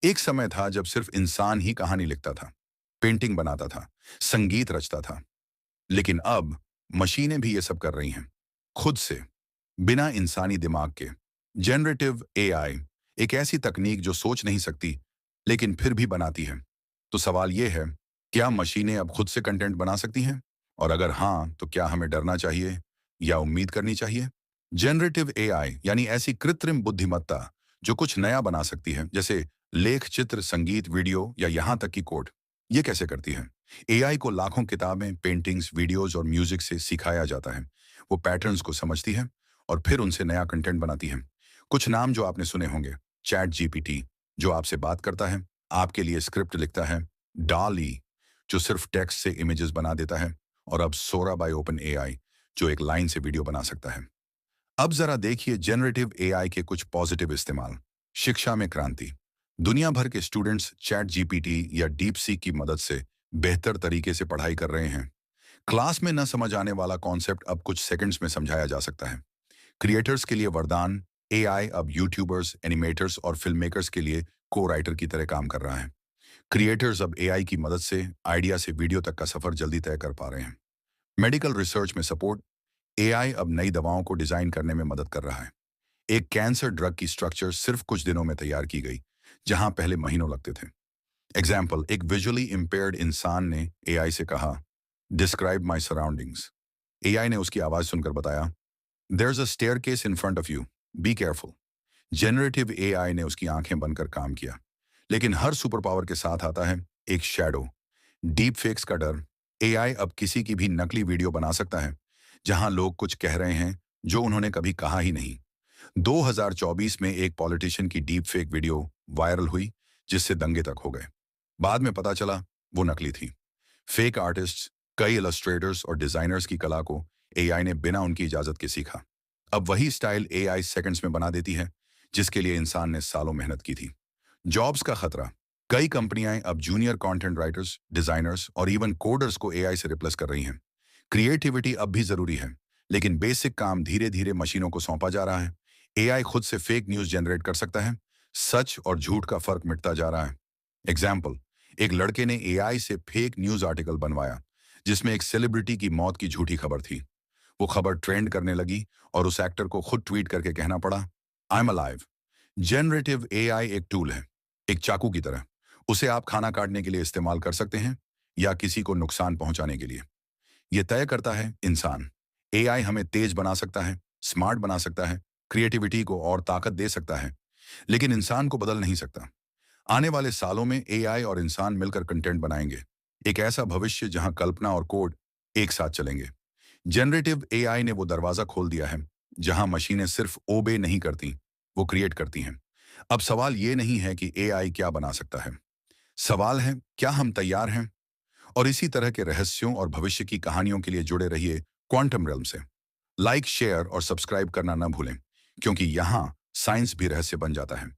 एक समय था जब सिर्फ इंसान ही कहानी लिखता था, पेंटिंग बनाता था, संगीत रचता था। लेकिन अब मशीनें भी ये सब कर रही हैं, खुद से, बिना इंसानी दिमाग के। जनरेटिव एआई एक ऐसी तकनीक जो सोच नहीं सकती, लेकिन फिर भी बनाती है। तो सवाल ये है, क्या मशीनें अब खुद से कंटेंट बना सकती हैं? और अगर हाँ, तो क्या हमें डरना चाहिए या उम्मीद करनी चाहिए? जनरेटिव एआई यानी ऐसी कृत्रिम बुद्धिमत्ता जो कुछ नया बना सकती है, जैसे लेख, चित्र, संगीत, वीडियो या यहाँ तक कि कोड। ये कैसे करती है? एआई को लाखों किताबें, पेंटिंग्स, वीडियोज और म्यूजिक से सिखाया जाता है। वो पैटर्न्स को समझती है और फिर उनसे नया कंटेंट बनाती है। कुछ नाम जो आपने सुने होंगे: चैट जीपीटी, जो आपसे बात करता है, आपके लिए स्क्रिप्ट लिखता है; डाली, जो सिर्फ टेक्स्ट से इमेजेस बना देता है; और अब सोरा बाय ओपन एआई, जो एक लाइन से वीडियो बना सकता है। अब जरा देखिए जनरेटिव एआई के कुछ पॉजिटिव इस्तेमाल। शिक्षा में क्रांति। दुनिया भर के स्टूडेंट्स चैट जीपीटी या डीप सीक की मदद से बेहतर तरीके से पढ़ाई कर रहे हैं। क्लास में न समझ आने वाला कॉन्सेप्ट अब कुछ सेकंड्स में समझाया जा सकता है। क्रिएटर्स के लिए वरदान। एआई अब यूट्यूबर्स, एनिमेटर्स और फिल्म मेकर्स के लिए को राइटर की तरह काम कर रहा है। क्रिएटर्स अब एआई की मदद से आइडिया से वीडियो तक का सफर जल्दी तय कर पा रहे हैं। मेडिकल रिसर्च में सपोर्ट। एआई अब नई दवाओं को डिजाइन करने में मदद कर रहा है। एक कैंसर ड्रग की स्ट्रक्चर सिर्फ कुछ दिनों में तैयार की गई, जहां पहले महीनों लगते थे। एग्जाम्पल: एक विजुअली इम्पेयर्ड इंसान ने एआई से कहा, डिस्क्राइब माई सराउंडिंग्स। एआई ने उसकी आवाज सुनकर बताया, there is a staircase in front of you, be careful. Generative AI ने उसकी आंखें बनकर काम किया। लेकिन हर सुपर पावर के साथ आता है एक शैडो, डीप फेक्स का डर। एआई अब किसी की भी नकली वीडियो बना सकता है, जहां लोग कुछ कह रहे हैं जो उन्होंने कभी कहा ही नहीं। 2024 में एक पॉलिटिशियन की डीप फेक वीडियो वायरल हुई, जिससे दंगे तक हो गए। बाद में पता चला वो नकली थी। फेक आर्टिस्ट्स, कई इलस्ट्रेटर्स और डिजाइनर्स की कला को एआई ने बिना उनकी इजाजत के सीखा। अब वही स्टाइल एआई सेकंड्स में बना देती है, जिसके लिए इंसान ने सालों मेहनत की थी। जॉब्स का खतरा। कई कंपनियां अब जूनियर कंटेंट राइटर्स, डिजाइनर्स और इवन कोडर्स को एआई से रिप्लेस कर रही हैं। क्रिएटिविटी अब भी जरूरी है, लेकिन बेसिक काम धीरे धीरे मशीनों को सौंपा जा रहा है। एआई खुद से फेक न्यूज जनरेट कर सकता है। सच और झूठ का फर्क मिटता जा रहा है। एग्जाम्पल: एक लड़के ने एआई से फेक न्यूज आर्टिकल बनवाया, जिसमें एक सेलिब्रिटी की मौत की झूठी खबर थी। वो खबर ट्रेंड करने लगी और उस एक्टर को खुद ट्वीट करके कहना पड़ा, I am alive. Generative AI एक टूल है, एक चाकू की तरह। उसे आप खाना काटने के लिए इस्तेमाल कर सकते हैं या किसी को नुकसान पहुंचाने के लिए। यह तय करता है इंसान। एआई हमें तेज बना सकता है, स्मार्ट बना सकता है, क्रिएटिविटी को और ताकत दे सकता है, लेकिन इंसान को बदल नहीं सकता। आने वाले सालों में एआई और इंसान मिलकर कंटेंट बनाएंगे, एक ऐसा भविष्य जहां कल्पना और कोड एक साथ चलेंगे। जनरेटिव एआई ने वो दरवाजा खोल दिया है जहां मशीनें सिर्फ ओबे नहीं करती, वो क्रिएट करती हैं। अब सवाल ये नहीं है कि एआई क्या बना सकता है, सवाल है क्या हम तैयार हैं। और इसी तरह के रहस्यों और भविष्य की कहानियों के लिए जुड़े रहिए क्वांटम realm से। लाइक, शेयर और सब्सक्राइब करना ना भूलें, क्योंकि यहां साइंस भी रहस्य बन जाता है।